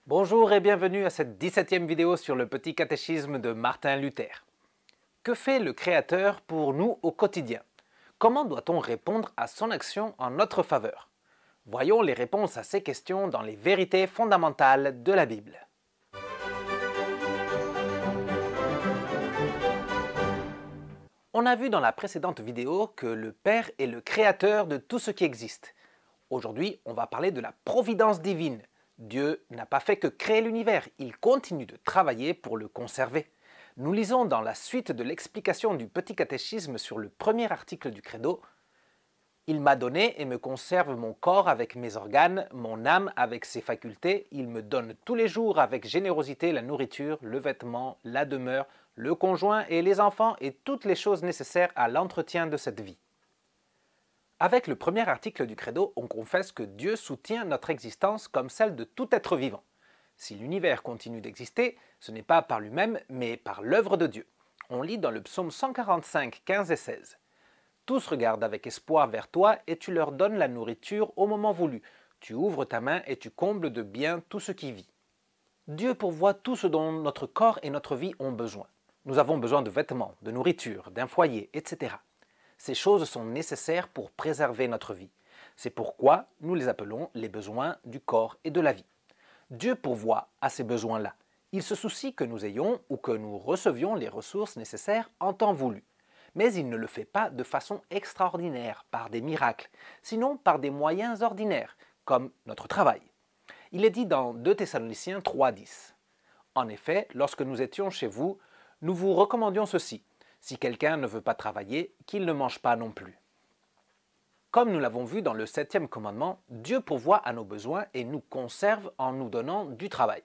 Bonjour et bienvenue à cette 17e vidéo sur le petit catéchisme de Martin Luther. Que fait le Créateur pour nous au quotidien? Comment doit-on répondre à son action en notre faveur? Voyons les réponses à ces questions dans les vérités fondamentales de la Bible. On a vu dans la précédente vidéo que le Père est le créateur de tout ce qui existe. Aujourd'hui, on va parler de la providence divine. Dieu n'a pas fait que créer l'univers, il continue de travailler pour le conserver. Nous lisons dans la suite de l'explication du petit catéchisme sur le premier article du credo. Il m'a donné et me conserve mon corps avec mes organes, mon âme avec ses facultés, il me donne tous les jours avec générosité la nourriture, le vêtement, la demeure, le conjoint et les enfants et toutes les choses nécessaires à l'entretien de cette vie. Avec le premier article du credo, on confesse que Dieu soutient notre existence comme celle de tout être vivant. Si l'univers continue d'exister, ce n'est pas par lui-même, mais par l'œuvre de Dieu. On lit dans le psaume 145, 15 et 16. « Tous regardent avec espoir vers toi et tu leur donnes la nourriture au moment voulu. Tu ouvres ta main et tu combles de bien tout ce qui vit. » Dieu pourvoit tout ce dont notre corps et notre vie ont besoin. Nous avons besoin de vêtements, de nourriture, d'un foyer, etc. Ces choses sont nécessaires pour préserver notre vie. C'est pourquoi nous les appelons les besoins du corps et de la vie. Dieu pourvoit à ces besoins-là. Il se soucie que nous ayons ou que nous recevions les ressources nécessaires en temps voulu. Mais il ne le fait pas de façon extraordinaire, par des miracles, sinon par des moyens ordinaires, comme notre travail. Il est dit dans 2 Thessaloniciens 3,10. « En effet, lorsque nous étions chez vous, nous vous recommandions ceci. Si quelqu'un ne veut pas travailler, qu'il ne mange pas non plus. » Comme nous l'avons vu dans le 7e commandement, Dieu pourvoit à nos besoins et nous conserve en nous donnant du travail.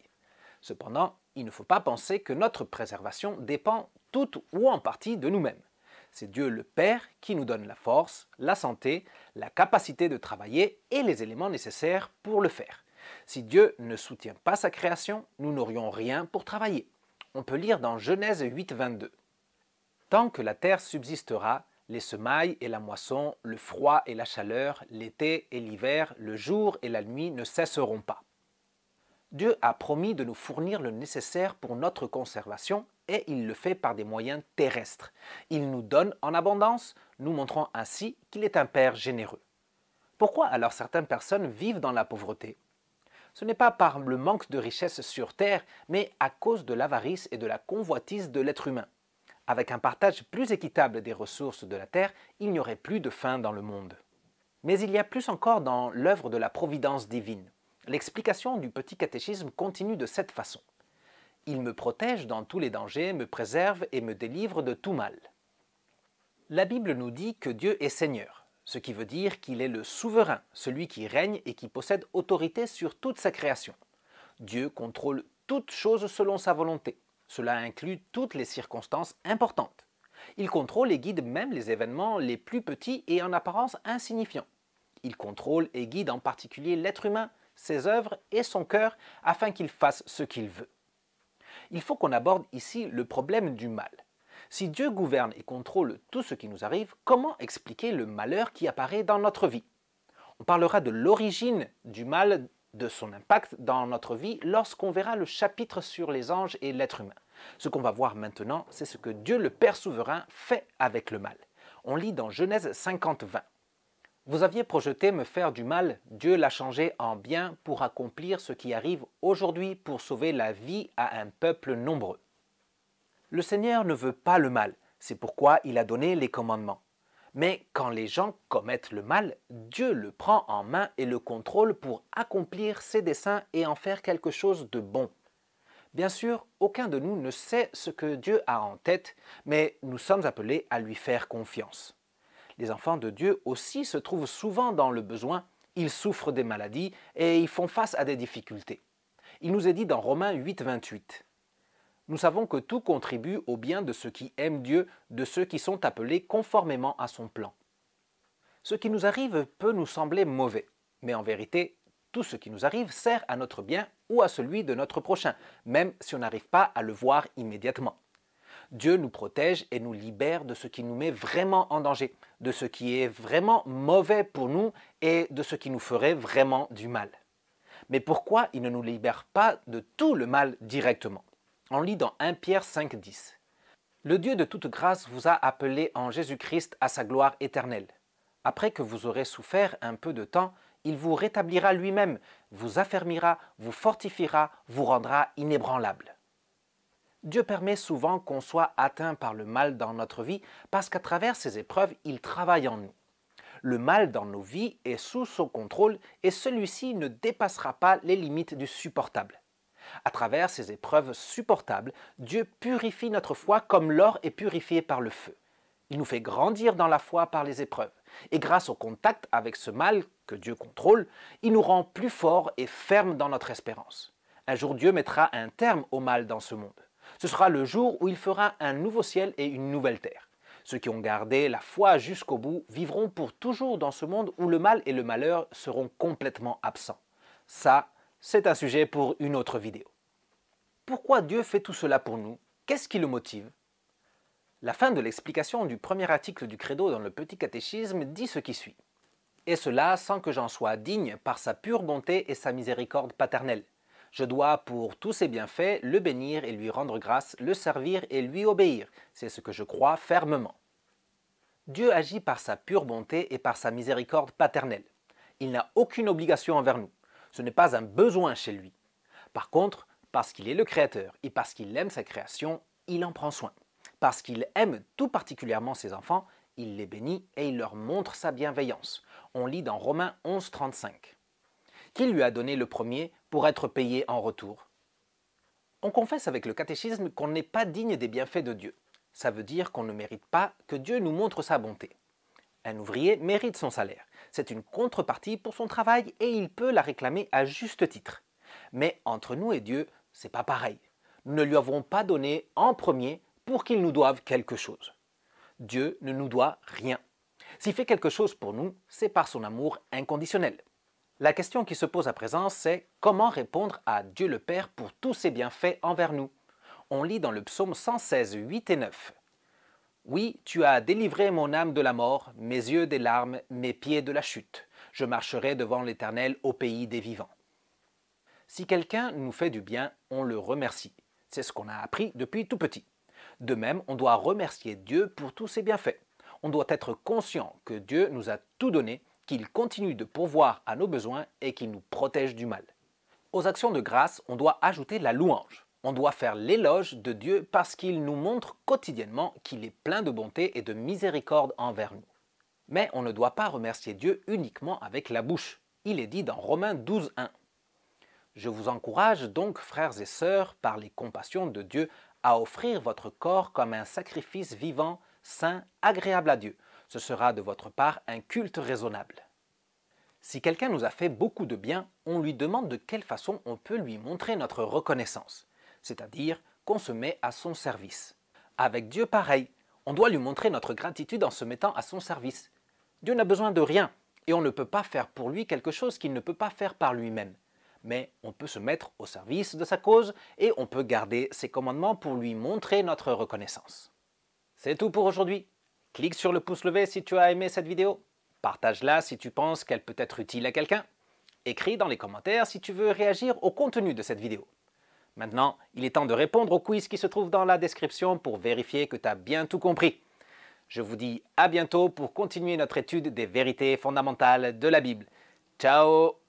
Cependant, il ne faut pas penser que notre préservation dépend toute ou en partie de nous-mêmes. C'est Dieu le Père qui nous donne la force, la santé, la capacité de travailler et les éléments nécessaires pour le faire. Si Dieu ne soutient pas sa création, nous n'aurions rien pour travailler. On peut lire dans Genèse 8, 22. Tant que la terre subsistera, les semailles et la moisson, le froid et la chaleur, l'été et l'hiver, le jour et la nuit ne cesseront pas. Dieu a promis de nous fournir le nécessaire pour notre conservation et il le fait par des moyens terrestres. Il nous donne en abondance, nous montrant ainsi qu'il est un Père généreux. Pourquoi alors certaines personnes vivent dans la pauvreté? Ce n'est pas par le manque de richesse sur terre, mais à cause de l'avarice et de la convoitise de l'être humain. Avec un partage plus équitable des ressources de la terre, il n'y aurait plus de faim dans le monde. Mais il y a plus encore dans l'œuvre de la providence divine. L'explication du petit catéchisme continue de cette façon. Il me protège dans tous les dangers, me préserve et me délivre de tout mal. La Bible nous dit que Dieu est Seigneur, ce qui veut dire qu'il est le souverain, celui qui règne et qui possède autorité sur toute sa création. Dieu contrôle toutes choses selon sa volonté. Cela inclut toutes les circonstances importantes. Il contrôle et guide même les événements les plus petits et en apparence insignifiants. Il contrôle et guide en particulier l'être humain, ses œuvres et son cœur afin qu'il fasse ce qu'il veut. Il faut qu'on aborde ici le problème du mal. Si Dieu gouverne et contrôle tout ce qui nous arrive, comment expliquer le malheur qui apparaît dans notre vie? On parlera de l'origine du mal, de son impact dans notre vie lorsqu'on verra le chapitre sur les anges et l'être humain. Ce qu'on va voir maintenant, c'est ce que Dieu le Père souverain fait avec le mal. On lit dans Genèse 50, 20. « Vous aviez projeté me faire du mal, Dieu l'a changé en bien pour accomplir ce qui arrive aujourd'hui pour sauver la vie à un peuple nombreux. » Le Seigneur ne veut pas le mal, c'est pourquoi il a donné les commandements. Mais quand les gens commettent le mal, Dieu le prend en main et le contrôle pour accomplir ses desseins et en faire quelque chose de bon. Bien sûr, aucun de nous ne sait ce que Dieu a en tête, mais nous sommes appelés à lui faire confiance. Les enfants de Dieu aussi se trouvent souvent dans le besoin, ils souffrent des maladies et ils font face à des difficultés. Il nous est dit dans Romains 8, 28. Nous savons que tout contribue au bien de ceux qui aiment Dieu, de ceux qui sont appelés conformément à son plan. Ce qui nous arrive peut nous sembler mauvais, mais en vérité, tout ce qui nous arrive sert à notre bien ou à celui de notre prochain, même si on n'arrive pas à le voir immédiatement. Dieu nous protège et nous libère de ce qui nous met vraiment en danger, de ce qui est vraiment mauvais pour nous et de ce qui nous ferait vraiment du mal. Mais pourquoi il ne nous libère pas de tout le mal directement? On lit dans 1 Pierre 5,10. Le Dieu de toute grâce vous a appelé en Jésus-Christ à sa gloire éternelle. Après que vous aurez souffert un peu de temps, il vous rétablira lui-même, vous affermira, vous fortifiera, vous rendra inébranlable. Dieu permet souvent qu'on soit atteint par le mal dans notre vie parce qu'à travers ces épreuves, il travaille en nous. Le mal dans nos vies est sous son contrôle et celui-ci ne dépassera pas les limites du supportable. À travers ces épreuves supportables, Dieu purifie notre foi comme l'or est purifié par le feu. Il nous fait grandir dans la foi par les épreuves. Et grâce au contact avec ce mal que Dieu contrôle, il nous rend plus forts et fermes dans notre espérance. Un jour, Dieu mettra un terme au mal dans ce monde. Ce sera le jour où il fera un nouveau ciel et une nouvelle terre. Ceux qui ont gardé la foi jusqu'au bout vivront pour toujours dans ce monde où le mal et le malheur seront complètement absents. Ça, c'est un sujet pour une autre vidéo. Pourquoi Dieu fait tout cela pour nous? Qu'est-ce qui le motive? La fin de l'explication du premier article du Credo dans le Petit Catéchisme dit ce qui suit. Et cela sans que j'en sois digne par sa pure bonté et sa miséricorde paternelle. Je dois, pour tous ses bienfaits, le bénir et lui rendre grâce, le servir et lui obéir. C'est ce que je crois fermement. Dieu agit par sa pure bonté et par sa miséricorde paternelle. Il n'a aucune obligation envers nous. Ce n'est pas un besoin chez lui. Par contre, parce qu'il est le Créateur et parce qu'il aime sa création, il en prend soin. Parce qu'il aime tout particulièrement ses enfants, il les bénit et il leur montre sa bienveillance. On lit dans Romains 11, 35. Qui lui a donné le premier pour être payé en retour? On confesse avec le catéchisme qu'on n'est pas digne des bienfaits de Dieu. Ça veut dire qu'on ne mérite pas que Dieu nous montre sa bonté. Un ouvrier mérite son salaire. C'est une contrepartie pour son travail et il peut la réclamer à juste titre. Mais entre nous et Dieu, c'est pas pareil. Nous ne lui avons pas donné en premier pour qu'il nous doive quelque chose. Dieu ne nous doit rien. S'il fait quelque chose pour nous, c'est par son amour inconditionnel. La question qui se pose à présent, c'est comment répondre à Dieu le Père pour tous ses bienfaits envers nous? On lit dans le psaume 116, 8 et 9. Oui, tu as délivré mon âme de la mort, mes yeux des larmes, mes pieds de la chute. Je marcherai devant l'Éternel au pays des vivants. Si quelqu'un nous fait du bien, on le remercie. C'est ce qu'on a appris depuis tout petit. De même, on doit remercier Dieu pour tous ses bienfaits. On doit être conscient que Dieu nous a tout donné, qu'il continue de pourvoir à nos besoins et qu'il nous protège du mal. Aux actions de grâce, on doit ajouter la louange. On doit faire l'éloge de Dieu parce qu'il nous montre quotidiennement qu'il est plein de bonté et de miséricorde envers nous. Mais on ne doit pas remercier Dieu uniquement avec la bouche. Il est dit dans Romains 12, 1. Je vous encourage donc, frères et sœurs, par les compassions de Dieu, à offrir votre corps comme un sacrifice vivant, saint, agréable à Dieu. Ce sera de votre part un culte raisonnable. Si quelqu'un nous a fait beaucoup de bien, on lui demande de quelle façon on peut lui montrer notre reconnaissance, c'est-à-dire qu'on se met à son service. Avec Dieu, pareil, on doit lui montrer notre gratitude en se mettant à son service. Dieu n'a besoin de rien et on ne peut pas faire pour lui quelque chose qu'il ne peut pas faire par lui-même. Mais on peut se mettre au service de sa cause et on peut garder ses commandements pour lui montrer notre reconnaissance. C'est tout pour aujourd'hui. Clique sur le pouce levé si tu as aimé cette vidéo. Partage-la si tu penses qu'elle peut être utile à quelqu'un. Écris dans les commentaires si tu veux réagir au contenu de cette vidéo. Maintenant, il est temps de répondre au quiz qui se trouve dans la description pour vérifier que tu as bien tout compris. Je vous dis à bientôt pour continuer notre étude des vérités fondamentales de la Bible. Ciao!